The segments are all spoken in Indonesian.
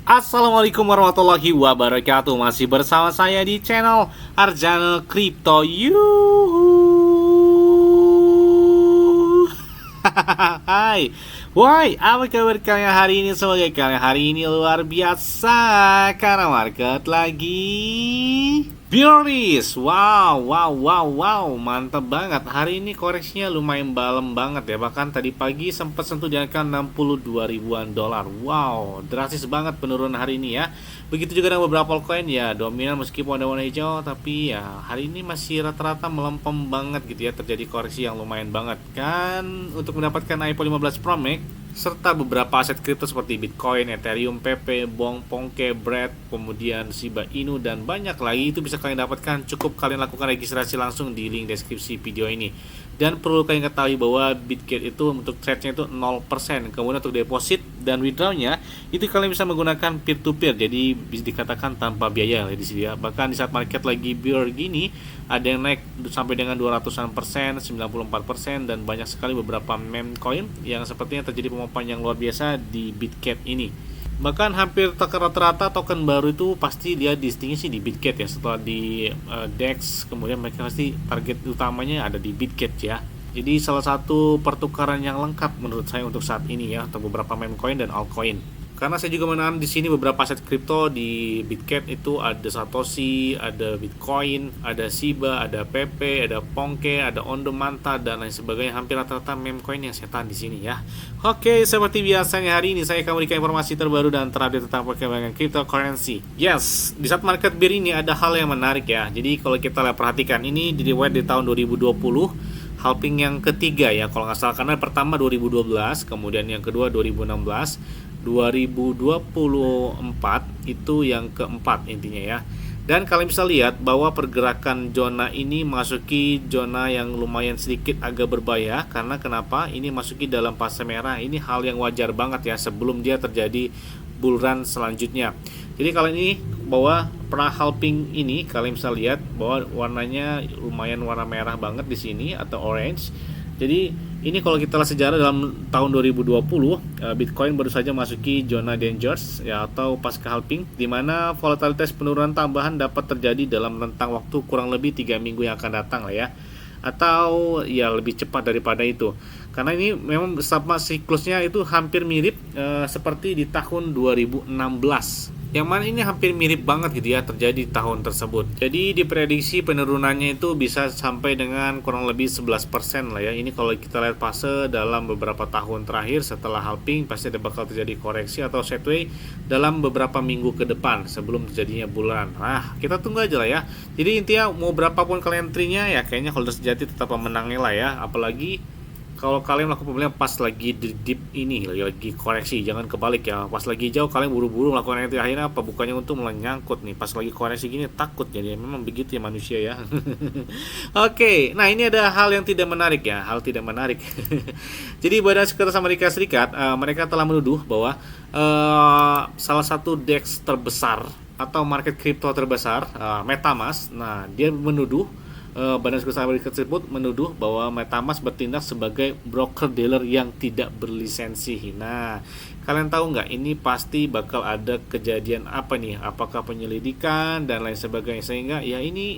Assalamualaikum warahmatullahi wabarakatuh. Masih bersama saya di channel Arjana Crypto. Hai, woi, apa kabar kalian hari ini? Semoga kalian hari ini luar biasa karena market lagi bearish. Wow, mantap banget. Hari ini koreksinya lumayan dalam banget ya. Bahkan tadi pagi sempat sentuh di angka 62 ribuan dolar. Wow, drastis banget penurunan hari ini ya. Begitu juga dengan beberapa altcoin ya, dominan meskipun ada warna hijau, tapi ya hari ini masih rata-rata melempem banget gitu ya. Terjadi koreksi yang lumayan banget kan untuk mendapatkan iPhone 15 Pro Max serta beberapa aset kripto seperti Bitcoin, Ethereum, PP, Bong, Ponke, Bread, kemudian Shiba Inu dan banyak lagi. Itu bisa kalian dapatkan, cukup kalian lakukan registrasi langsung di link deskripsi video ini. Dan perlu kalian ketahui bahwa Bitget itu untuk trade-nya itu 0%. Kemudian untuk deposit dan withdrawnya itu kalian bisa menggunakan peer to peer. Jadi bisa dikatakan tanpa biaya di sini ya. Bahkan di saat market lagi bear gini, ada yang naik sampai dengan 200%, 94% dan banyak sekali beberapa meme coin yang sepertinya terjadi pemompaan yang luar biasa di Bitget ini. Bahkan hampir rata-rata token baru itu pasti dia distingsi di Bitget ya. Setelah di DEX, kemudian mereka pasti target utamanya ada di Bitget ya. Jadi salah satu pertukaran yang lengkap menurut saya untuk saat ini ya, untuk beberapa meme coin dan altcoin. Karena saya juga menahan di sini beberapa aset kripto di Bitget itu ada Satoshi, ada Bitcoin, ada Shiba, ada PP, ada Ponke, ada Ondo Manta dan lain sebagainya. Hampir rata-rata meme coin yang saya tahan di sini ya. Oke, seperti biasanya hari ini saya akan memberikan informasi terbaru dan terupdate tentang perkembangan cryptocurrency. Yes, di saat market bear ini ada hal yang menarik ya. Jadi kalau kita lihat perhatikan ini diriwayat di tahun 2020. Halving yang ketiga ya kalau nggak salah, karena pertama 2012, kemudian yang kedua 2016, 2024 itu yang keempat intinya ya. Dan kalian bisa lihat bahwa pergerakan zona ini masuki zona yang lumayan sedikit agak berbahaya. Karena kenapa? Ini masuki dalam fase merah. Ini hal yang wajar banget ya sebelum dia terjadi bull run selanjutnya. Jadi kali ini bahwa pra halving ini kalian bisa lihat bahwa warnanya lumayan warna merah banget di sini atau orange. Jadi ini kalau kita lihat sejarah dalam tahun 2020 Bitcoin baru saja masuki zona dangers ya atau pasca halving, di mana volatilitas penurunan tambahan dapat terjadi dalam rentang waktu kurang lebih 3 minggu yang akan datang lah ya, atau ya lebih cepat daripada itu. Karena ini memang sama siklusnya itu hampir mirip seperti di tahun 2016. Yang mana ini hampir mirip banget gitu ya terjadi di tahun tersebut. Jadi diprediksi penurunannya itu bisa sampai dengan kurang lebih 11% lah ya. Ini kalau kita lihat fase dalam beberapa tahun terakhir setelah halving pasti ada bakal terjadi koreksi atau sideways dalam beberapa minggu ke depan sebelum terjadinya bulan. Nah, kita tunggu aja lah ya. Jadi intinya mau berapapun kalian entry-nya ya kayaknya kalau udah sejati tetap pemenangnya lah ya. Apalagi kalau kalian melakukan pembelian pas lagi di deep ini lagi koreksi, jangan kebalik ya. Pas lagi jauh kalian buru-buru melakukan itu, akhirnya apa bukannya untuk menyangkut nih pas lagi koreksi gini takut. Jadi memang begitu ya manusia ya. Oke, nah ini ada hal yang tidak menarik ya, hal tidak menarik. Jadi Badan Sekretaris Amerika Serikat mereka telah menuduh bahwa salah satu DEX terbesar atau market crypto terbesar MetaMask, nah dia menuduh Badan Sekretaris Amerika tersebut menuduh bahwa MetaMask bertindak sebagai broker dealer yang tidak berlisensi. Nah, kalian tahu nggak ini pasti bakal ada kejadian apa nih? Apakah penyelidikan dan lain sebagainya, sehingga ya ini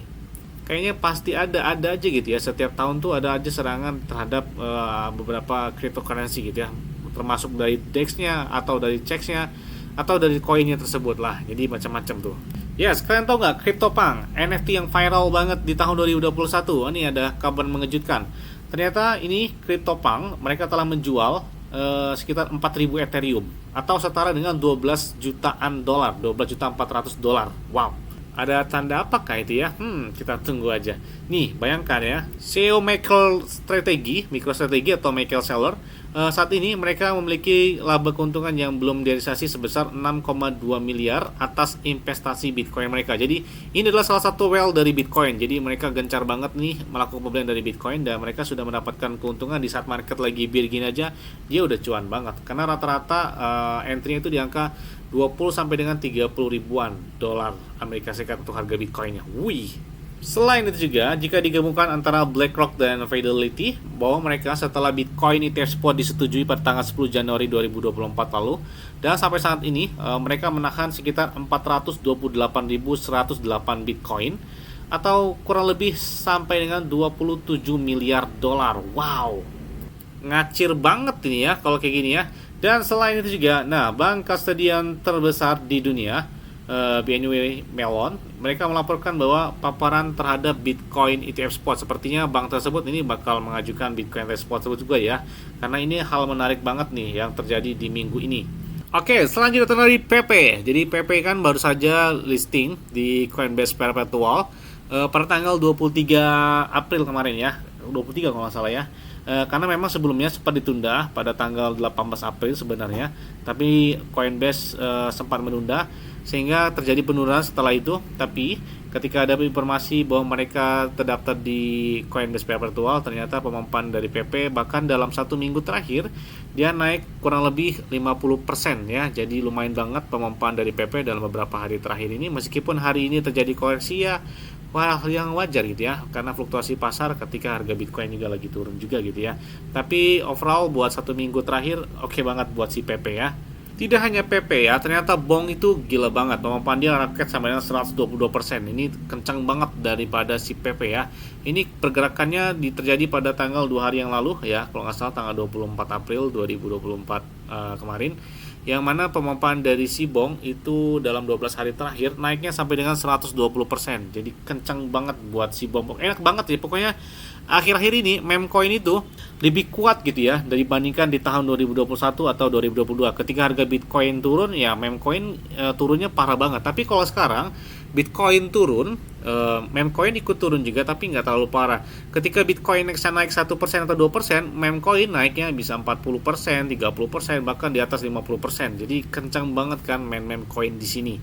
kayaknya pasti ada aja gitu ya. Setiap tahun tuh ada aja serangan terhadap beberapa cryptocurrency gitu ya, termasuk dari DEX-nya atau dari CEX-nya atau dari koinnya tersebut lah. Jadi macam-macam tuh. Yes, kalian tahu nggak CryptoPunk, NFT yang viral banget di tahun 2021? Ini ada kabar mengejutkan. Ternyata ini CryptoPunk mereka telah menjual sekitar 4.000 Ethereum atau setara dengan 12 jutaan dolar, 12.400.000 dolar. Wow. Ada tanda apakah itu ya? Kita tunggu aja. Nih, bayangkan ya, CEO MicroStrategy atau Michael Saylor saat ini mereka memiliki laba keuntungan yang belum direalisasi sebesar 6,2 miliar atas investasi Bitcoin mereka. Jadi ini adalah salah satu whale dari Bitcoin. Jadi mereka gencar banget nih melakukan pembelian dari Bitcoin dan mereka sudah mendapatkan keuntungan di saat market lagi bear gini aja, dia udah cuan banget. Karena rata-rata entry-nya itu di angka 20 sampai dengan 30 ribuan dolar Amerika Serikat untuk harga Bitcoinnya. Wih, Selain itu juga, jika digabungkan antara BlackRock dan Fidelity, bahwa mereka setelah Bitcoin ETF Spot disetujui pada tanggal 10 Januari 2024 lalu, dan sampai saat ini mereka menahan sekitar 428.108 Bitcoin, atau kurang lebih sampai dengan 27 miliar dolar. Wow, ngacir banget ini ya kalau kayak gini ya. Dan selain itu juga, nah, bank kustodian terbesar di dunia, BNY Mellon, mereka melaporkan bahwa paparan terhadap Bitcoin ETF Spot, sepertinya bank tersebut ini bakal mengajukan Bitcoin ETF Spot tersebut juga ya, karena ini hal menarik banget nih yang terjadi di minggu ini. Oke, selanjutnya dari PP. Jadi PP kan baru saja listing di Coinbase Perpetual pada tanggal 23 April kemarin ya, 23 kalau nggak salah ya. Karena memang sebelumnya sempat ditunda pada tanggal 18 April sebenarnya, tapi Coinbase sempat menunda sehingga terjadi penurunan setelah itu. Tapi ketika ada informasi bahwa mereka terdaftar di Coinbase Perpetual, ternyata pemampan dari PP bahkan dalam 1 minggu terakhir dia naik kurang lebih 50% ya. Jadi lumayan banget pemampan dari PP dalam beberapa hari terakhir ini, meskipun hari ini terjadi koreksi ya, wah, yang wajar gitu ya, karena fluktuasi pasar ketika harga Bitcoin juga lagi turun juga gitu ya. Tapi overall buat 1 minggu terakhir oke banget buat si PP ya. Tidak hanya PP ya, ternyata Bong itu gila banget, pemampan dia raket sampai dengan 122%. Ini kencang banget daripada si PP ya. Ini pergerakannya terjadi pada tanggal 2 hari yang lalu ya, kalau nggak salah tanggal 24 April 2024 kemarin, yang mana pemampan dari si Bong itu dalam 12 hari terakhir naiknya sampai dengan 120%. Jadi kencang banget buat si Bong. Enak banget ya pokoknya. Akhir-akhir ini meme coin itu lebih kuat gitu ya dibandingkan di tahun 2021 atau 2022. Ketika harga Bitcoin turun ya meme coin turunnya parah banget. Tapi kalau sekarang Bitcoin turun, meme coin ikut turun juga tapi nggak terlalu parah. Ketika Bitcoin naik 1% atau 2%, meme coin naiknya bisa 40%, 30%, bahkan di atas 50%. Jadi kencang banget kan meme coin di sini.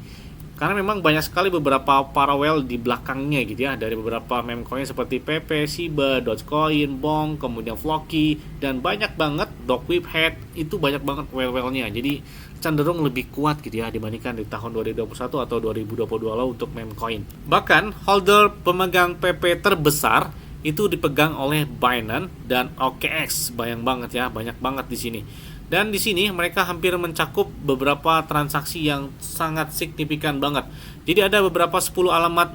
Karena memang banyak sekali beberapa parallel di belakangnya gitu ya, dari beberapa meme coin seperti PP, Shiba, Dogecoin, Bong, kemudian Floki, dan banyak banget Dogwhip, Head, itu banyak banget well-nya. Jadi cenderung lebih kuat gitu ya dibandingkan di tahun 2021 atau 2022 lalu untuk meme coin. Bahkan holder pemegang PP terbesar itu dipegang oleh Binance dan OKX. Bayang banget ya, banyak banget di sini. Dan di sini mereka hampir mencakup beberapa transaksi yang sangat signifikan banget. Jadi ada beberapa 10 alamat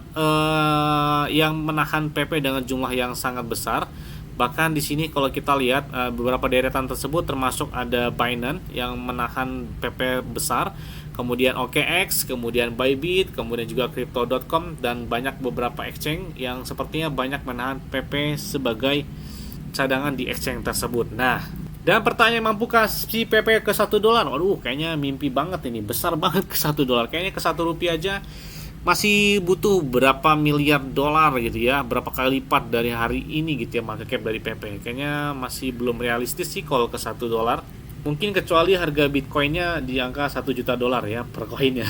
yang menahan PP dengan jumlah yang sangat besar. Bahkan di sini kalau kita lihat beberapa deretan tersebut termasuk ada Binance yang menahan PP besar, kemudian OKX, kemudian Bybit, kemudian juga Crypto.com, dan banyak beberapa exchange yang sepertinya banyak menahan PP sebagai cadangan di exchange tersebut. Nah, dan pertanyaan, mampukah si PP ke $1? Waduh, kayaknya mimpi banget ini, besar banget ke $1. Kayaknya ke Rp1 aja masih butuh berapa miliar dolar gitu ya, berapa kali lipat dari hari ini gitu ya market cap dari PP. Kayaknya masih belum realistis sih kalau ke $1. Mungkin kecuali harga Bitcoinnya di angka $1 juta ya per koinnya.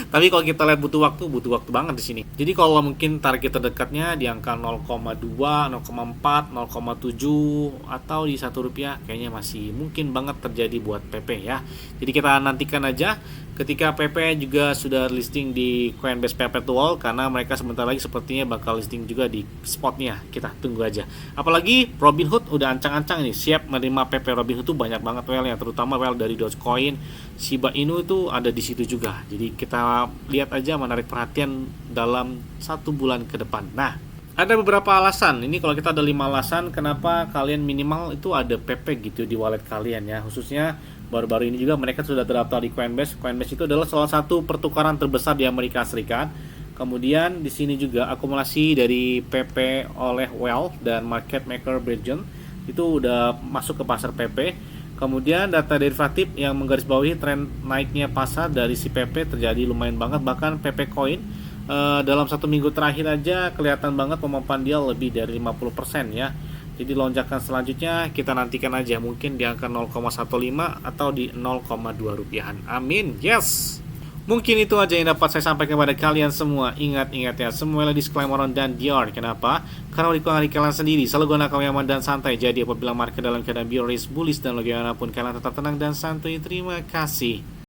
Tapi kalau kita lihat butuh waktu banget di sini. Jadi kalau mungkin target terdekatnya di angka 0,2, 0,4, 0,7 atau di Rp1 kayaknya masih mungkin banget terjadi buat PP ya. Jadi kita nantikan aja ketika PP juga sudah listing di Coinbase Perpetual, karena mereka sebentar lagi sepertinya bakal listing juga di spotnya. Kita tunggu aja. Apalagi Robinhood udah ancang-ancang nih siap menerima PP. Robinhood tuh banyak banget well-nya, terutama well dari Dogecoin, Shiba Inu itu ada di situ juga. Jadi kita lihat aja menarik perhatian dalam 1 bulan ke depan. Nah, ada beberapa alasan. Ini kalau kita ada 5 alasan kenapa kalian minimal itu ada PP gitu di wallet kalian ya. Khususnya baru-baru ini juga mereka sudah terdaftar di Coinbase. Coinbase itu adalah salah satu pertukaran terbesar di Amerika Serikat. Kemudian di sini juga akumulasi dari PP oleh Well dan Market Maker Bridgen itu udah masuk ke pasar PP. Kemudian data derivatif yang menggarisbawahi tren naiknya pasar dari si PP terjadi lumayan banget. Bahkan PP Coin dalam 1 minggu terakhir aja kelihatan banget pemampan dia lebih dari 50% ya. Jadi lonjakan selanjutnya kita nantikan aja, mungkin di angka 0,15 atau di 0,2 rupiahan. Amin. Yes. Mungkin itu aja yang dapat saya sampaikan kepada kalian semua. Ingat-ingat ya, semua disclaimer dan Dior. Kenapa? Karena di kalian sendiri selalu gunakan yang aman dan santai. Jadi apabila market dalam keadaan bearish, bullish, dan bagaimanapun kalian tetap tenang dan santai. Terima kasih.